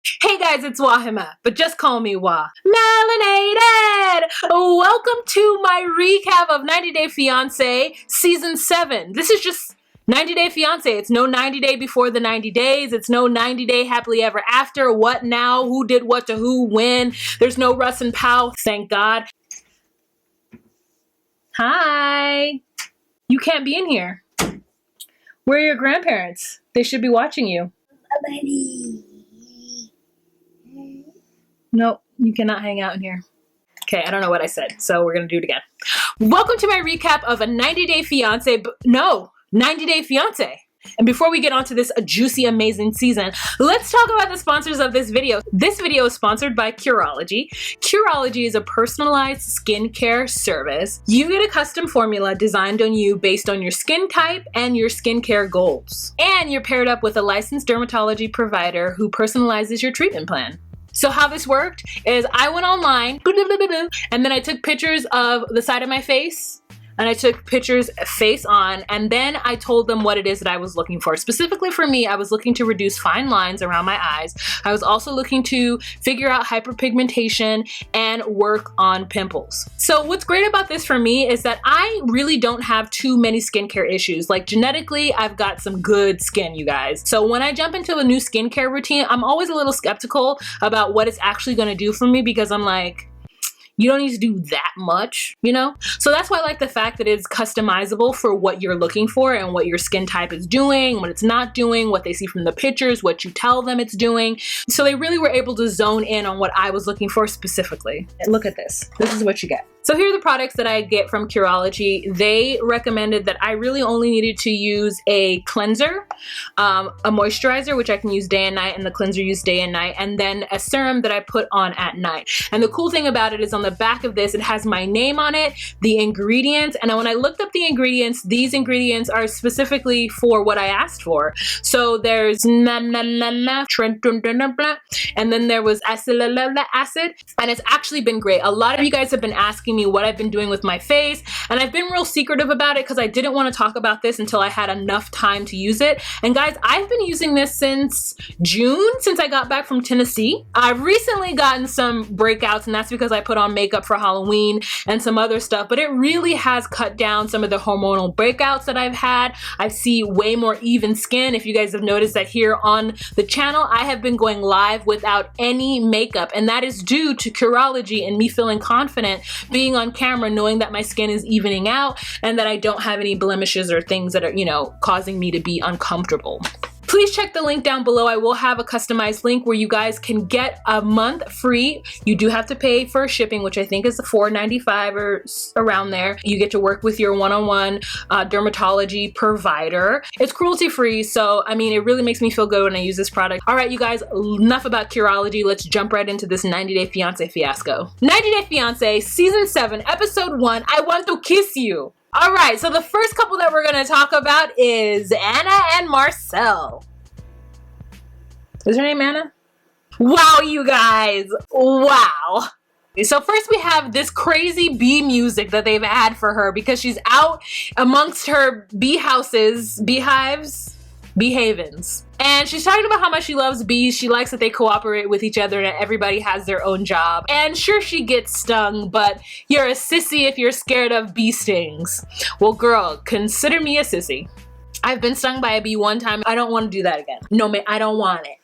Hey guys, it's Wahima, but just call me Wah. Melanated! Welcome to my recap of 90 Day Fiancé Season 7. This is just 90 Day Fiancé. It's no 90 Day before the 90 days. It's no 90 Day Happily Ever After. What now? Who did what to who? When? There's no Russ and Pow, thank God. Hi! You can't be in here. Where are your grandparents? They should be watching you. Nope, you cannot hang out in here. Okay, I don't know what I said, so we're gonna do it again. Welcome to my recap of a 90 Day Fiancé, 90 Day Fiancé. And before we get onto this juicy, amazing season, let's talk about the sponsors of this video. This video is sponsored by Curology. Curology is a personalized skincare service. You get a custom formula designed on you based on your skin type and your skincare goals. And you're paired up with a licensed dermatology provider who personalizes your treatment plan. So how this worked is I went online, and then I took pictures of the side of my face, and I took pictures face on, and then I told them what it is that I was looking for. Specifically for me, I was looking to reduce fine lines around my eyes. I was also looking to figure out hyperpigmentation and work on pimples. So what's great about this for me is that I really don't have too many skincare issues. Like genetically, I've got some good skin, you guys. So when I jump into a new skincare routine, I'm always a little skeptical about what it's actually gonna do for me because I'm like, you don't need to do that much, you know? So that's why I like the fact that it's customizable for what you're looking for and what your skin type is doing, what it's not doing, what they see from the pictures, what you tell them it's doing. So they really were able to zone in on what I was looking for specifically. And look at this. This is what you get. So here are the products that I get from Curology. They recommended that I really only needed to use a cleanser, a moisturizer, which I can use day and night, and the cleanser used day and night, and then a serum that I put on at night. And the cool thing about it is on the back of this, it has my name on it, the ingredients, and when I looked up the ingredients, these ingredients are specifically for what I asked for. So there's and then there was acid, and it's actually been great. A lot of you guys have been asking me what I've been doing with my face, and I've been real secretive about it because I didn't want to talk about this until I had enough time to use it. And guys, I've been using this since June, since I got back from Tennessee. I've recently gotten some breakouts, and that's because I put on makeup for Halloween and some other stuff, but it really has cut down some of the hormonal breakouts that I've had. I see way more even skin. If you guys have noticed that here on the channel, I have been going live without any makeup, and that is due to Curology and me feeling confident being on camera, knowing that my skin is evening out and that I don't have any blemishes or things that are, you know, causing me to be uncomfortable. Please check the link down below. I will have a customized link where you guys can get a month free. You do have to pay for shipping, which I think is $4.95 or around there. You get to work with your one-on-one dermatology provider. It's cruelty free, so I mean, it really makes me feel good when I use this product. All right, you guys, enough about Curology. Let's jump right into this 90 Day Fiancé fiasco. 90 Day Fiancé, Season 7, Episode 1, I Want to Kiss You. All right, so the first couple that we're gonna talk about is Anna and Marcel. Is her name Anna? Wow, you guys, wow. So first we have this crazy bee music that they've had for her because she's out amongst her bee houses, beehives, bee havens. And she's talking about how much she loves bees. She likes that they cooperate with each other and that everybody has their own job. And sure, she gets stung, but you're a sissy if you're scared of bee stings. Well, girl, consider me a sissy. I've been stung by a bee one time. I don't want to do that again. No, man, I don't want it.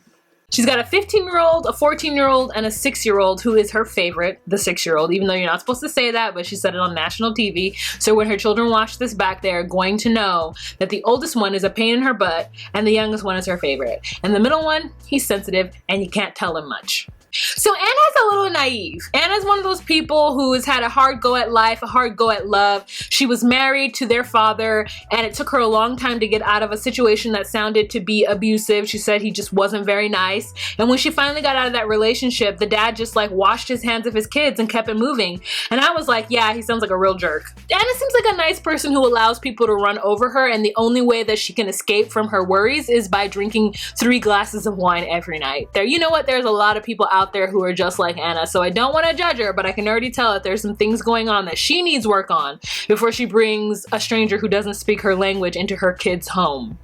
She's got a 15-year-old, a 14-year-old, and a 6-year-old who is her favorite, the 6-year-old, even though you're not supposed to say that, but she said it on national TV. So when her children watch this back, they're going to know that the oldest one is a pain in her butt and the youngest one is her favorite. And the middle one, he's sensitive and you can't tell him much. So Anna's a little naive. Anna's one of those people who has had a hard go at life, a hard go at love. She was married to their father, and it took her a long time to get out of a situation that sounded to be abusive. She said he just wasn't very nice. And when she finally got out of that relationship, the dad just like washed his hands of his kids and kept it moving. And I was like, yeah, he sounds like a real jerk. Anna seems like a nice person who allows people to run over her, and the only way that she can escape from her worries is by drinking 3 glasses of wine every night. You know what? There's a lot of people out there who are just like Anna, so I don't want to judge her, but I can already tell that there's some things going on that she needs work on before she brings a stranger who doesn't speak her language into her kid's home.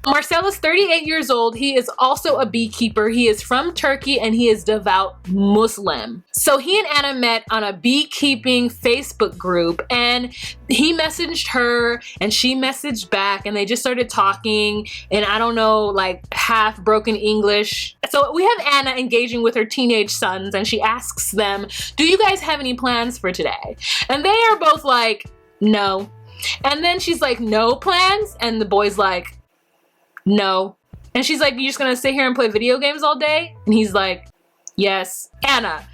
Marcel is 38 years old. He is also a beekeeper. He is from Turkey and he is devout Muslim. So he and Anna met on a beekeeping Facebook group, and he messaged her and she messaged back, and they just started talking in, I don't know, like half broken English. So we have Anna engaging with her teenage sons, and she asks them, do you guys have any plans for today? And they are both like, no. And then she's like, no plans? And the boy's like, no. And she's like, you just gonna sit here and play video games all day? And he's like, yes. Anna,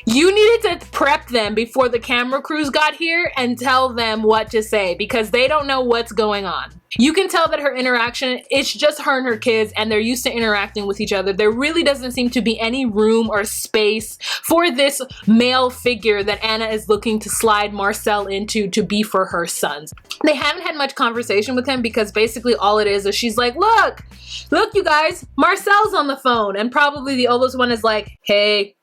you needed to prep them before the camera crews got here and tell them what to say, because they don't know what's going on. You can tell that her interaction, it's just her and her kids, and they're used to interacting with each other. There really doesn't seem to be any room or space for this male figure that Anna is looking to slide Marcel into to be for her sons. They haven't had much conversation with him, because basically all it is she's like, look you guys, Marcel's on the phone. And probably the oldest one is like, hey,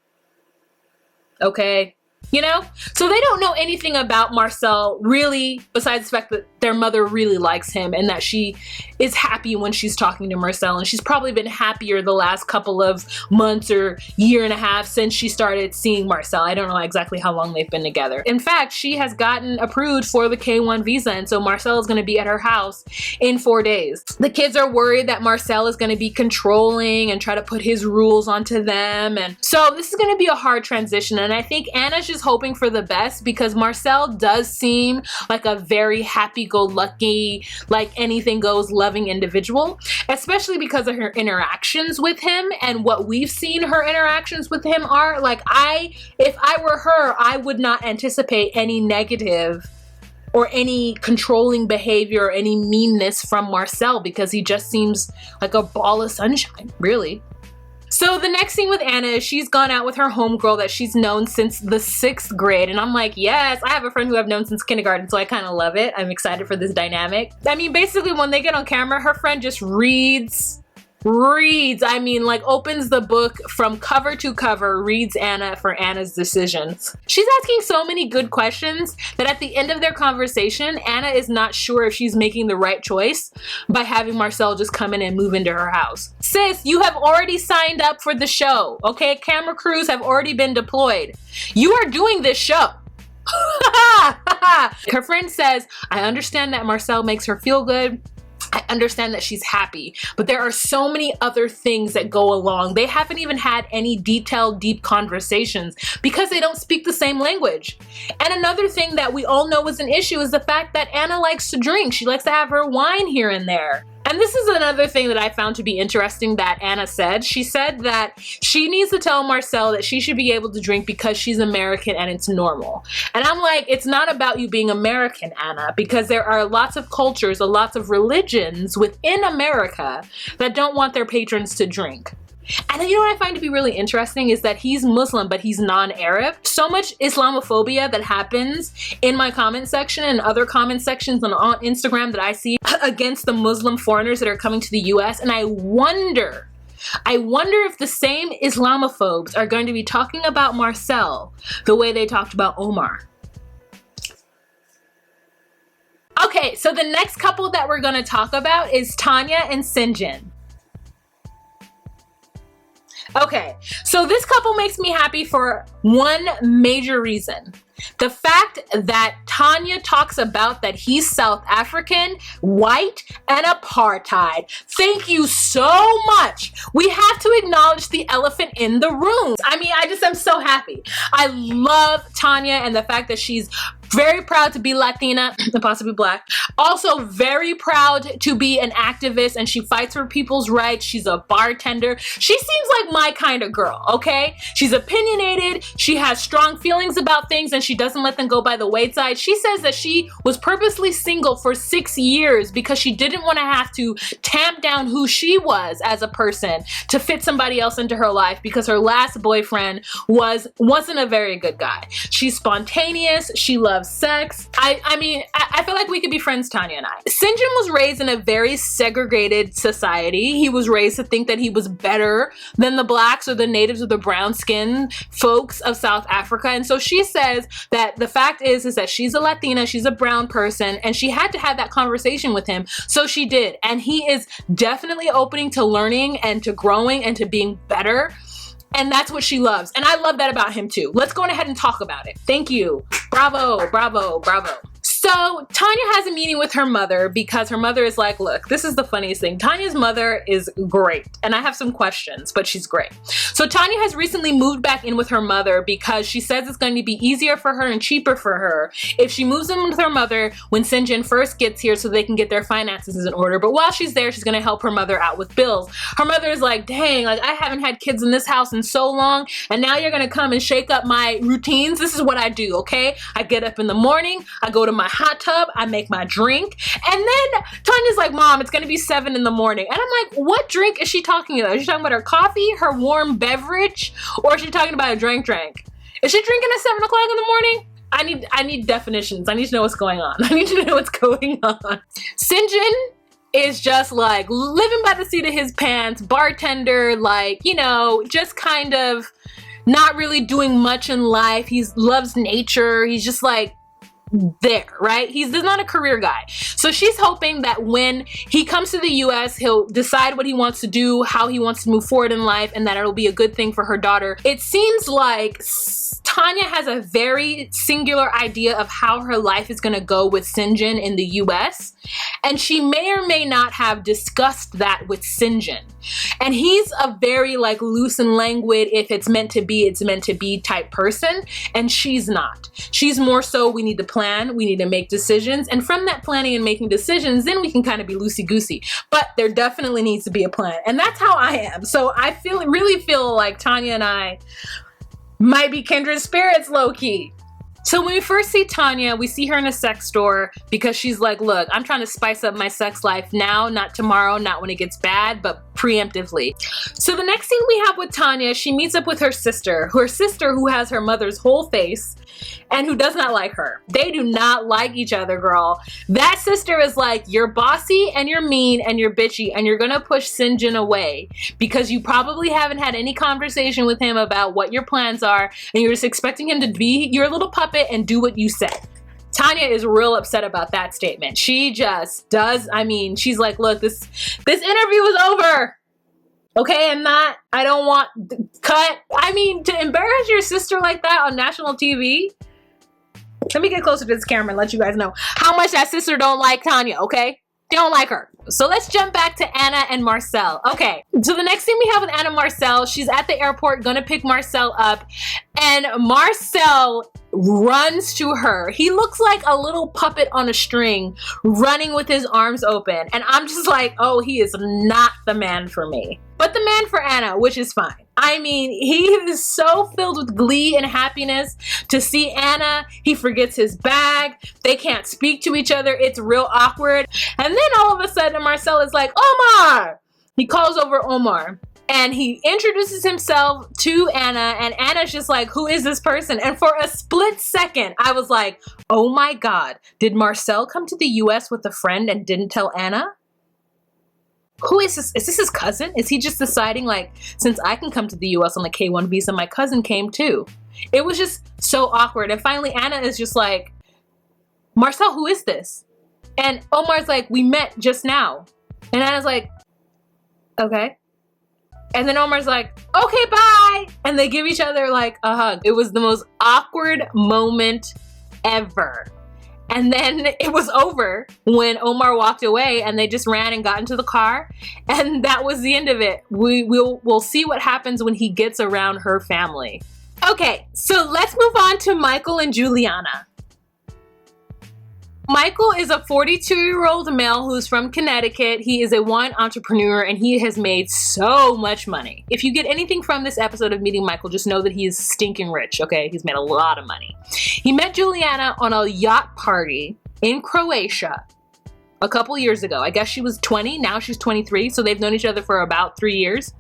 okay. You know? So they don't know anything about Marcel really, besides the fact that their mother really likes him and that she is happy when she's talking to Marcel, and she's probably been happier the last couple of months or year and a half since she started seeing Marcel. I don't know exactly how long they've been together. In fact, she has gotten approved for the K1 visa, and so Marcel is going to be at her house in 4 days. The kids are worried that Marcel is going to be controlling and try to put his rules onto them, and so this is going to be a hard transition, and I think Anna's just hoping for the best, because Marcel does seem like a very happy-go-lucky, like anything goes loving individual, especially because of her interactions with him and what we've seen her interactions with him are. Like, if I were her, I would not anticipate any negative or any controlling behavior or any meanness from Marcel, because he just seems like a ball of sunshine, really. So the next thing with Anna is she's gone out with her homegirl that she's known since the 6th grade. And I'm like, yes, I have a friend who I've known since kindergarten, so I kind of love it. I'm excited for this dynamic. I mean, basically when they get on camera, her friend just reads, I mean, like opens the book from cover to cover, reads Anna for Anna's decisions. She's asking so many good questions that at the end of their conversation, Anna is not sure if she's making the right choice by having Marcel just come in and move into her house. Sis, you have already signed up for the show, okay? Camera crews have already been deployed. You are doing this show. Her friend says, I understand that Marcel makes her feel good. I understand that she's happy, but there are so many other things that go along. They haven't even had any detailed, deep conversations because they don't speak the same language. And another thing that we all know is an issue is the fact that Anna likes to drink. She likes to have her wine here and there. And this is another thing that I found to be interesting that Anna said. She said that she needs to tell Marcel that she should be able to drink because she's American and it's normal. And I'm like, it's not about you being American, Anna, because there are lots of cultures, lots of religions within America that don't want their patrons to drink. And you know what I find to be really interesting is that he's Muslim, but he's non-Arab. So much Islamophobia that happens in my comment section and other comment sections on Instagram that I see against the Muslim foreigners that are coming to the US. And I wonder if the same Islamophobes are going to be talking about Marcel the way they talked about Omar. Okay, so the next couple that we're gonna talk about is Tania and Syngin. Okay, so this couple makes me happy for one major reason. The fact that Tania talks about that he's South African, white, and apartheid. Thank you so much. We have to acknowledge the elephant in the room. I mean, I'm so happy. I love Tania and the fact that she's very proud to be Latina and possibly Black. Also very proud to be an activist, and she fights for people's rights. She's a bartender. She seems like my kind of girl, okay? She's opinionated. She has strong feelings about things, and she doesn't let them go by the wayside. She says that she was purposely single for 6 years because she didn't want to have to tamp down who she was as a person to fit somebody else into her life because her last boyfriend wasn't a very good guy. She's spontaneous. She loves loves sex. I mean, I feel like we could be friends, Tanya and I. Syngin was raised in a very segregated society. He was raised to think that he was better than the blacks or the natives or the brown skin folks of South Africa. And so she says that the fact is that she's a Latina, she's a brown person, and she had to have that conversation with him. So she did. And he is definitely opening to learning and to growing and to being better. And that's what she loves. And I love that about him too. Let's go ahead and talk about it. Thank you. Bravo, bravo, bravo. So Tanya has a meeting with her mother because her mother is like, look, this is the funniest thing. Tanya's mother is great. And I have some questions, but she's great. So Tanya has recently moved back in with her mother because she says it's going to be easier for her and cheaper for her if she moves in with her mother when Syngin first gets here so they can get their finances in order. But while she's there, she's going to help her mother out with bills. Her mother is like, dang, like I haven't had kids in this house in so long. And now you're going to come and shake up my routines. This is what I do, okay? I get up in the morning, I go to my hot tub, I make my drink, and then Tanya's like, Mom, it's gonna be 7 in the morning. And I'm like, what drink is she talking about? Is she talking about her coffee, her warm beverage, or is she talking about a drink? Is she drinking at 7 o'clock in the morning? I need definitions. I need to know what's going on. I need to know what's going on. Syngin is just like living by the seat of his pants, bartender, like, you know, just kind of not really doing much in life. He loves nature. He's just like there, right? He's not a career guy. So she's hoping that when he comes to the US, he'll decide what he wants to do, how he wants to move forward in life, and that it'll be a good thing for her daughter. It seems like Tanya has a very singular idea of how her life is going to go with Syngin in the US, and she may or may not have discussed that with Syngin. And he's a very like loose and languid, if it's meant to be, it's meant to be type person, and she's not. She's more so, we need to plan, we need to make decisions, and from that planning and making decisions, then we can kind of be loosey-goosey. But there definitely needs to be a plan, and that's how I am. So I really feel like Tanya and I might be kindred spirits, low-key. So when we first see Tanya, we see her in a sex store because she's like, look, I'm trying to spice up my sex life now, not tomorrow, not when it gets bad, but preemptively. So the next thing we have with Tanya, she meets up with her sister who has her mother's whole face and who does not like her. They do not like each other, girl. That sister is like, you're bossy and you're mean and you're bitchy and you're gonna push Syngin away because you probably haven't had any conversation with him about what your plans are and you're just expecting him to be your little puppet and do what you say. Tanya is real upset about that statement. She just does, I mean, she's like, look, this interview is over. Okay, I don't want, cut. I mean, to embarrass your sister like that on national TV. Let me get closer to this camera and let you guys know how much that sister don't like Tanya, okay? They don't like her. So let's jump back to Anna and Marcel. Okay, so the next thing we have with Anna Marcel, she's at the airport gonna pick Marcel up, and Marcel runs to her. He looks like a little puppet on a string running with his arms open, and I'm just like, oh, he is not the man for me. But the man for Anna, which is fine. I mean, he is so filled with glee and happiness to see Anna. He forgets his bag. They can't speak to each other. It's real awkward. And then all of a sudden, Marcel is like, Omar! He calls over Omar. And he introduces himself to Anna, and Anna's just like, who is this person? And for a split second, I was like, oh my God, did Marcel come to the US with a friend and didn't tell Anna? Who is this? Is this his cousin? Is he just deciding like, since I can come to the US on the K1 visa, my cousin came too? It was just so awkward. And finally, Anna is just like, Marcel, who is this? And Omar's like, we met just now. And Anna's like, okay. And then Omar's like, okay, bye. And they give each other like a hug. It was the most awkward moment ever. And then it was over when Omar walked away and they just ran and got into the car. And that was the end of it. We'll see what happens when he gets around her family. Okay, so let's move on to Michael and Juliana. Michael is a 42-year-old male who's from Connecticut. He is a wine entrepreneur and he has made so much money. If you get anything from this episode of meeting Michael, just know that he is stinking rich, okay? He's made a lot of money. He met Juliana on a yacht party in Croatia a couple years ago. I guess she was 20, now she's 23, so they've known each other for about 3 years.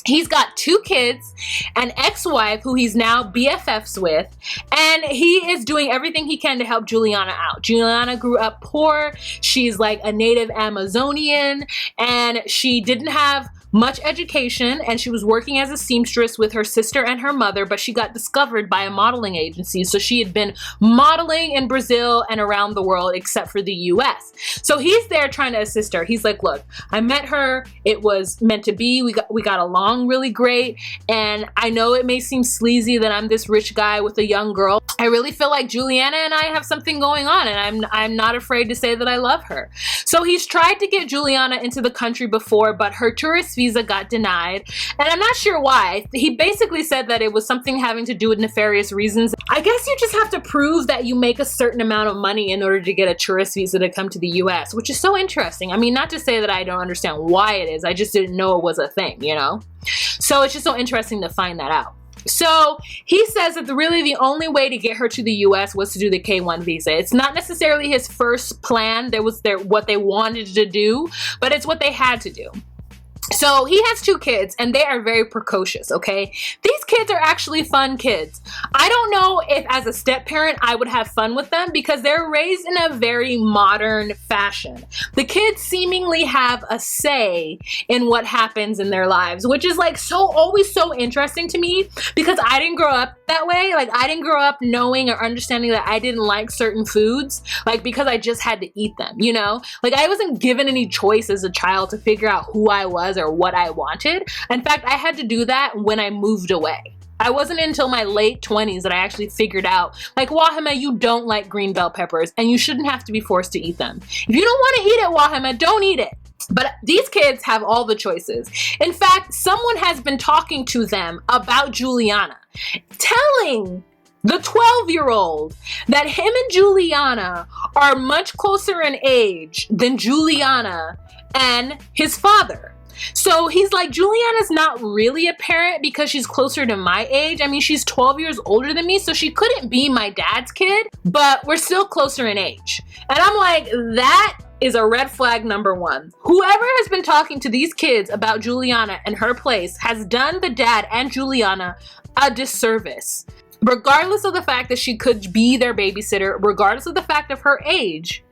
He's got 2 kids, an ex-wife who he's now BFFs with, and he is doing everything he can to help Juliana out. Juliana grew up poor. She's like a native Amazonian, and she didn't have much education, and she was working as a seamstress with her sister and her mother, but she got discovered by a modeling agency. So she had been modeling in Brazil and around the world except for the US. So he's there trying to assist her. He's like, look, I met her. It was meant to be. We got along really great. And I know it may seem sleazy that I'm this rich guy with a young girl. I really feel like Juliana and I have something going on, and I'm not afraid to say that I love her. So he's tried to get Juliana into the country before, but her tourist visa got denied, and I'm not sure why. He basically said that it was something having to do with nefarious reasons. I guess you just have to prove that you make a certain amount of money in order to get a tourist visa to come to the US, which is so interesting. I mean, not to say that I don't understand why it is, I just didn't know it was a thing, you know? So it's just so interesting to find that out. So he says that really the only way to get her to the US was to do the K1 visa. It's not necessarily his first plan. That was what they wanted to do, but it's what they had to do. So he has 2 kids, and they are very precocious, okay? These kids are actually fun kids. I don't know if as a step parent I would have fun with them because they're raised in a very modern fashion. The kids seemingly have a say in what happens in their lives, which is like always so interesting to me because I didn't grow up that way. Like I didn't grow up knowing or understanding that I didn't like certain foods, like because I just had to eat them, you know? Like I wasn't given any choice as a child to figure out who I was or what I wanted. In fact, I had to do that when I moved away. I wasn't until my late 20s that I actually figured out, like, Wahima, you don't like green bell peppers and you shouldn't have to be forced to eat them. If you don't want to eat it, Wahima, don't eat it. But these kids have all the choices. In fact, someone has been talking to them about Juliana, telling the 12-year-old that him and Juliana are much closer in age than Juliana and his father. So he's like, Juliana's not really a parent because she's closer to my age. I mean, she's 12 years older than me, so she couldn't be my dad's kid, but we're still closer in age. And I'm like, that is a red flag number 1. Whoever has been talking to these kids about Juliana and her place has done the dad and Juliana a disservice. Regardless of the fact that she could be their babysitter, regardless of the fact of her age,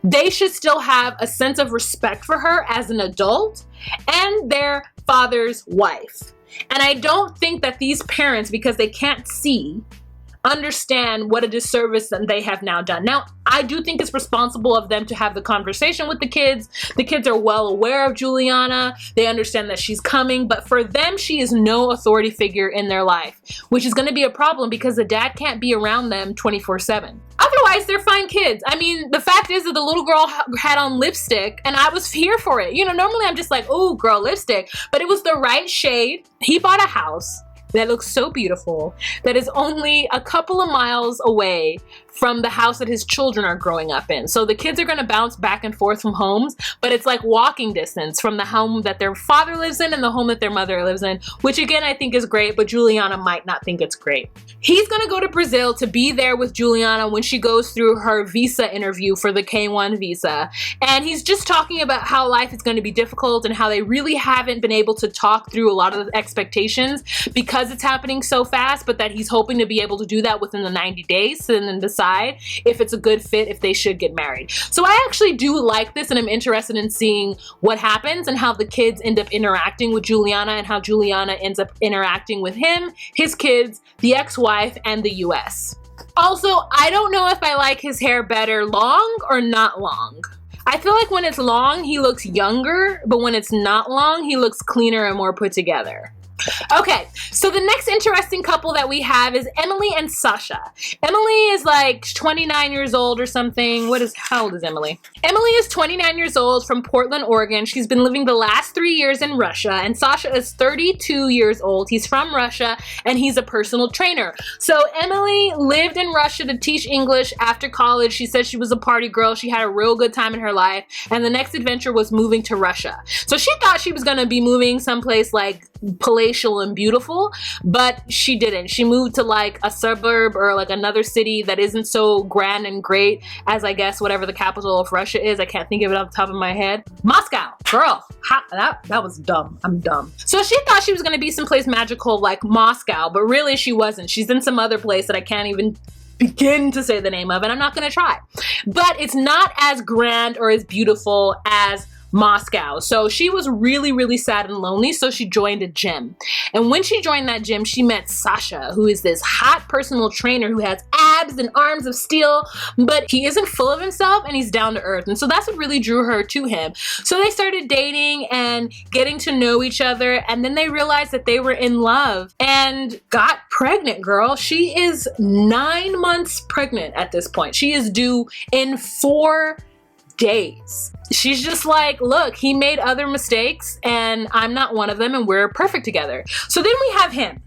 they should still have a sense of respect for her as an adult and their father's wife. And I don't think that these parents, because they can't see, understand what a disservice that they have now done. Now, I do think it's responsible of them to have the conversation with the kids. The kids are well aware of Juliana. They understand that she's coming, but for them, she is no authority figure in their life, which is going to be a problem because the dad can't be around them 24/7. Otherwise, they're fine kids. I mean, the fact is that the little girl had on lipstick and I was here for it. You know, normally I'm just like, oh, girl, lipstick, but it was the right shade. He bought a house that looks so beautiful, that is only a couple of miles away from the house that his children are growing up in. So the kids are gonna bounce back and forth from homes, but it's like walking distance from the home that their father lives in and the home that their mother lives in, which again, I think is great, but Juliana might not think it's great. He's gonna go to Brazil to be there with Juliana when she goes through her visa interview for the K1 visa. And he's just talking about how life is gonna be difficult and how they really haven't been able to talk through a lot of the expectations because it's happening so fast, but that he's hoping to be able to do that within the 90 days and then decide if it's a good fit, if they should get married. So I actually do like this and I'm interested in seeing what happens and how the kids end up interacting with Juliana and how Juliana ends up interacting with him, his kids, the ex-wife, and the US. Also, I don't know if I like his hair better long or not long. I feel like when it's long, he looks younger, but when it's not long, he looks cleaner and more put together. Okay, so the next interesting couple that we have is Emily and Sasha. Emily is like 29 years old or something. How old is Emily? Emily is 29 years old from Portland, Oregon. She's been living the last 3 years in Russia, and Sasha is 32 years old. He's from Russia, and he's a personal trainer. So Emily lived in Russia to teach English after college. She said she was a party girl. She had a real good time in her life, and the next adventure was moving to Russia. So she thought she was gonna be moving someplace like palatial palatial and beautiful, but she didn't. She moved to like a suburb or like another city that isn't so grand and great as, I guess, whatever the capital of Russia is. I can't think of it off the top of my head. Moscow. Girl, that was dumb. I'm dumb. So she thought she was gonna be someplace magical like Moscow, but really she wasn't. She's in some other place that I can't even begin to say the name of, and I'm not gonna try. But it's not as grand or as beautiful as Moscow. So she was really, really sad and lonely, so she joined a gym. And when she joined that gym, she met Sasha, who is this hot personal trainer who has abs and arms of steel, but he isn't full of himself and he's down to earth. And so that's what really drew her to him. So they started dating and getting to know each other, and then they realized that they were in love and got pregnant, girl. She is 9 months pregnant at this point. She is due in 4 days. She's just like, look, he made other mistakes and I'm not one of them, and we're perfect together. So then we have him.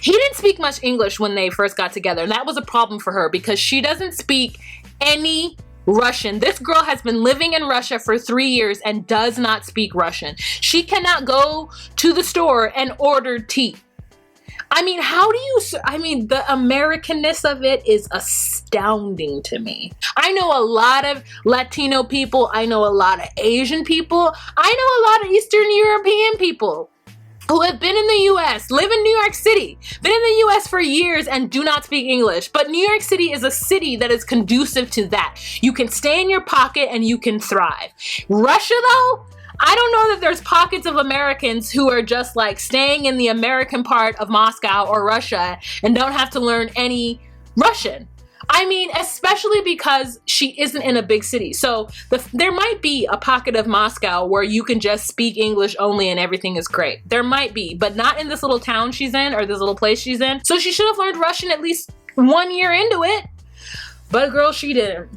He didn't speak much English when they first got together, and that was a problem for her because she doesn't speak any Russian. This girl has been living in Russia for 3 years and does not speak Russian. She cannot go to the store and order tea. I mean, the Americanness of it is astounding to me. I know a lot of Latino people. I know a lot of Asian people. I know a lot of Eastern European people who have been in the US, live in New York City, been in the US for years and do not speak English. But New York City is a city that is conducive to that. You can stay in your pocket and you can thrive. Russia, though, I don't know that there's pockets of Americans who are just like staying in the American part of Moscow or Russia and don't have to learn any Russian. I mean, especially because she isn't in a big city. So there might be a pocket of Moscow where you can just speak English only and everything is great. There might be, but not in this little town she's in or this little place she's in. So she should have learned Russian at least 1 year into it. But girl, she didn't.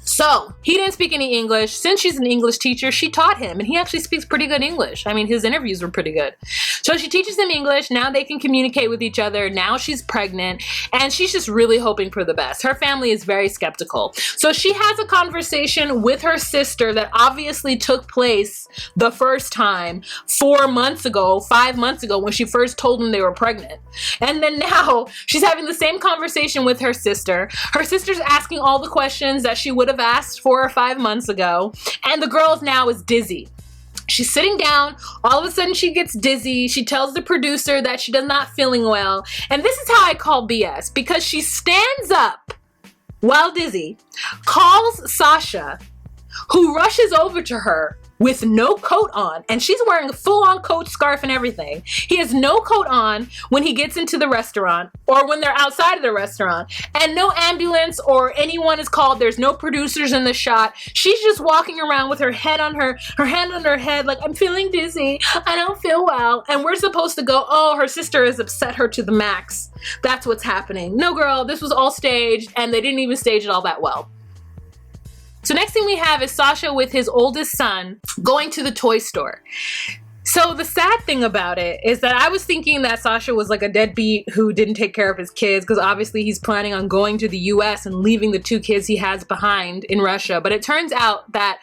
So he didn't speak any English. Since she's an English teacher, she taught him, and he actually speaks pretty good English. I mean, his interviews were pretty good. So she teaches him English. Now they can communicate with each other. Now she's pregnant, and she's just really hoping for the best. Her family is very skeptical. So she has a conversation with her sister that obviously took place the first time 4 months ago, 5 months ago, when she first told them they were pregnant. And then now she's having the same conversation with her sister. Her sister's asking all the questions that she would have asked 4 or 5 months ago, and the girl now is dizzy. She's sitting down, all of a sudden she gets dizzy. She tells the producer that she does not feeling well, and this is how I call BS, because she stands up while dizzy, calls Sasha, who rushes over to her with no coat on, and she's wearing a full-on coat, scarf, and everything. He has no coat on when he gets into the restaurant or when they're outside of the restaurant, and no ambulance or anyone is called. There's no producers in the shot. She's just walking around with her head on her hand on her head like, I'm feeling dizzy, I don't feel well. And we're supposed to go, oh, her sister has upset her to the max. That's what's happening. No, girl, this was all staged, and they didn't even stage it all that well. So next thing we have is Sasha with his oldest son going to the toy store. So the sad thing about it is that I was thinking that Sasha was like a deadbeat who didn't take care of his kids, because obviously he's planning on going to the US and leaving the 2 kids he has behind in Russia. But it turns out that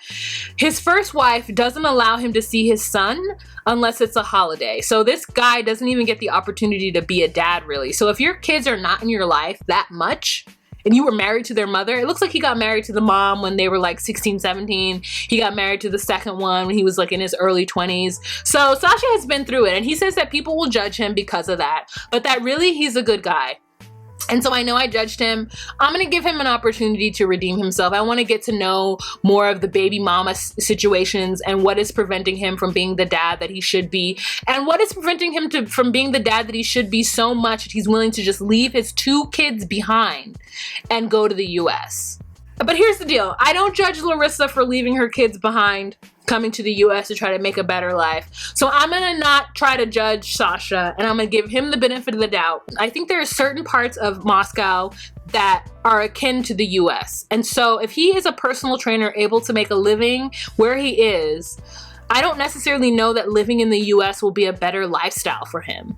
his first wife doesn't allow him to see his son unless it's a holiday. So this guy doesn't even get the opportunity to be a dad, really. So if your kids are not in your life that much, and you were married to their mother, it looks like he got married to the mom when they were like 16, 17. He got married to the second one when he was like in his early 20s. So Sasha has been through it, and he says that people will judge him because of that, but that really he's a good guy. And so I know I judged him. I'm going to give him an opportunity to redeem himself. I want to get to know more of the baby mama situations and what is preventing him from being the dad that he should be, and what is preventing him from being the dad that he should be so much that he's willing to just leave his 2 kids behind and go to the US. But here's the deal. I don't judge Larissa for leaving her kids behind, coming to the US to try to make a better life. So I'm gonna not try to judge Sasha, and I'm gonna give him the benefit of the doubt. I think there are certain parts of Moscow that are akin to the US. And so if he is a personal trainer able to make a living where he is, I don't necessarily know that living in the US will be a better lifestyle for him.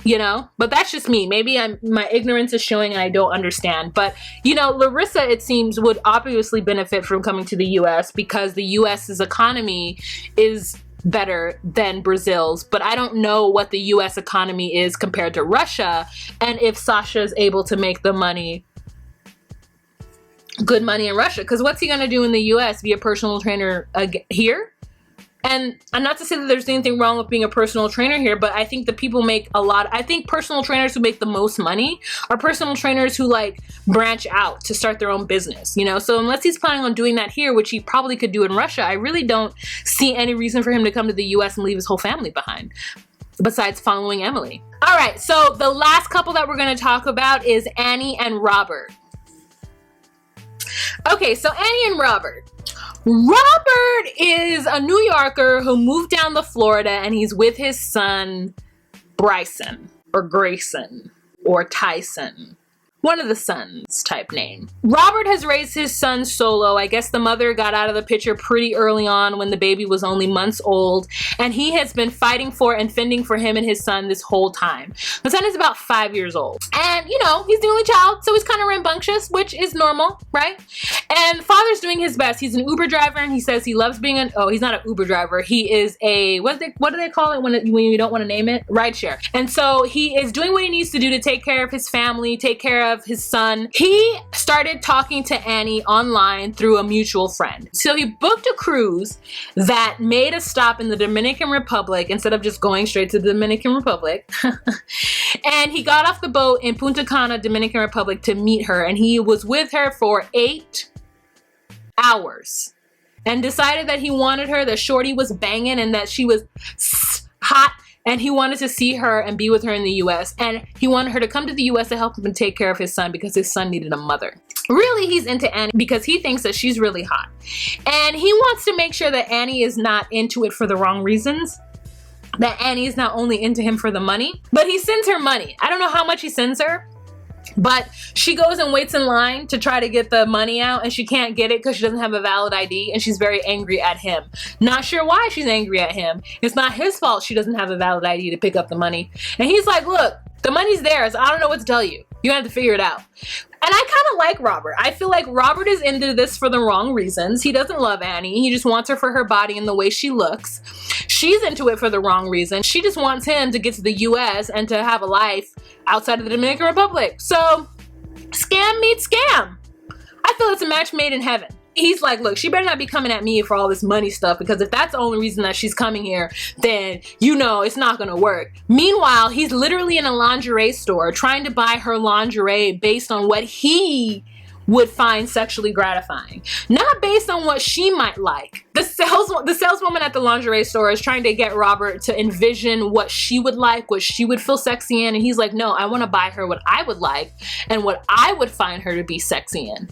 You know, but that's just me. Maybe my ignorance is showing and I don't understand. But, you know, Larissa, it seems, would obviously benefit from coming to the US because the US's economy is better than Brazil's, but I don't know what the US economy is compared to Russia, and if Sasha is able to make the money, good money in Russia, because what's he gonna do in the US? Be a personal trainer here? And not to say that there's anything wrong with being a personal trainer here, but I think the people make a lot. I think personal trainers who make the most money are personal trainers who like branch out to start their own business, you know? So unless he's planning on doing that here, which he probably could do in Russia, I really don't see any reason for him to come to the US and leave his whole family behind, besides following Emily. All right, so the last couple that we're gonna talk about is Anny and Robert. Okay, so Anny and Robert. Robert is a New Yorker who moved down to Florida, and he's with his son, Bryson, or Grayson, or Tyson. One of the sons type name. Robert has raised his son solo. I guess the mother got out of the picture pretty early on when the baby was only months old, and he has been fighting for and fending for him and his son this whole time. The son is about 5 years old, and you know, he's the only child, so he's kind of rambunctious, which is normal, right? And the father's doing his best. He's an Uber driver, and he says he loves being he's not an Uber driver. He is a, what do they call it when you don't want to name it? Rideshare. And so he is doing what he needs to do to take care of his family, take care of his son. He started talking to Anny online through a mutual friend. So he booked a cruise that made a stop in the Dominican Republic instead of just going straight to the Dominican Republic. And he got off the boat in Punta Cana, Dominican Republic, to meet her, and he was with her for 8 hours and decided that he wanted her, that shorty was banging and that she was hot, and he wanted to see her and be with her in the US, and he wanted her to come to the US to help him and take care of his son because his son needed a mother. Really, he's into Anny because he thinks that she's really hot, and he wants to make sure that Anny is not into it for the wrong reasons, that Anny is not only into him for the money, but he sends her money. I don't know how much he sends her, but she goes and waits in line to try to get the money out, and she can't get it because she doesn't have a valid ID, and she's very angry at him. Not sure why she's angry at him. It's not his fault she doesn't have a valid ID to pick up the money. And he's like, look, the money's theirs. I don't know what to tell you. You have to figure it out. And I kind of like Robert. I feel like Robert is into this for the wrong reasons. He doesn't love Anny. He just wants her for her body and the way she looks. She's into it for the wrong reason. She just wants him to get to the US and to have a life outside of the Dominican Republic. So, scam meets scam. I feel it's a match made in heaven. He's like, look, she better not be coming at me for all this money stuff, because if that's the only reason that she's coming here, then you know it's not gonna work. Meanwhile, he's literally in a lingerie store trying to buy her lingerie based on what he would find sexually gratifying, not based on what she might like. The saleswoman at the lingerie store is trying to get Robert to envision what she would like, what she would feel sexy in, and he's like, no, I want to buy her what I would like and what I would find her to be sexy in.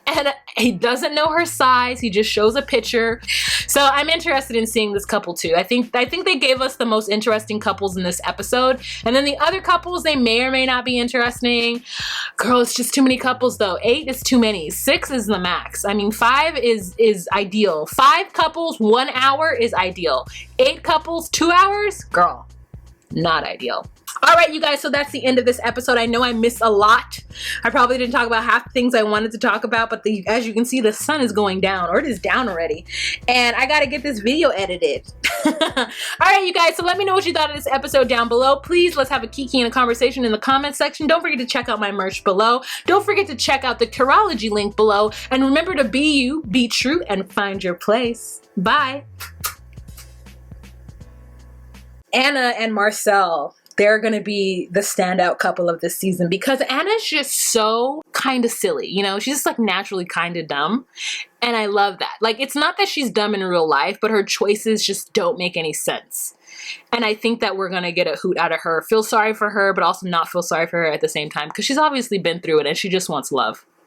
And he doesn't know her size. He just shows a picture. So I'm interested in seeing this couple too. I think they gave us the most interesting couples in this episode, and then the other couples, they may or may not be interesting. Girl, it's just too many couples though. 8 is too many. 6 is the max. I mean, 5 is ideal. 5 couples, 1 hour is ideal. 8 couples, 2 hours, girl, not ideal. All right, you guys, so that's the end of this episode. I know I missed a lot. I probably didn't talk about half the things I wanted to talk about, but as you can see, the sun is going down, or it is down already, and I gotta get this video edited. All right, you guys, so let me know what you thought of this episode down below. Please, let's have a kiki and a conversation in the comment section. Don't forget to check out my merch below. Don't forget to check out the Curology link below, and remember to be you, be true, and find your place. Bye. Anna and Marcel, they're gonna be the standout couple of this season because Anna's just so kind of silly, you know? She's just like naturally kind of dumb, and I love that. Like, it's not that she's dumb in real life, but her choices just don't make any sense. And I think that we're gonna get a hoot out of her. Feel sorry for her, but also not feel sorry for her at the same time, because she's obviously been through it and she just wants love.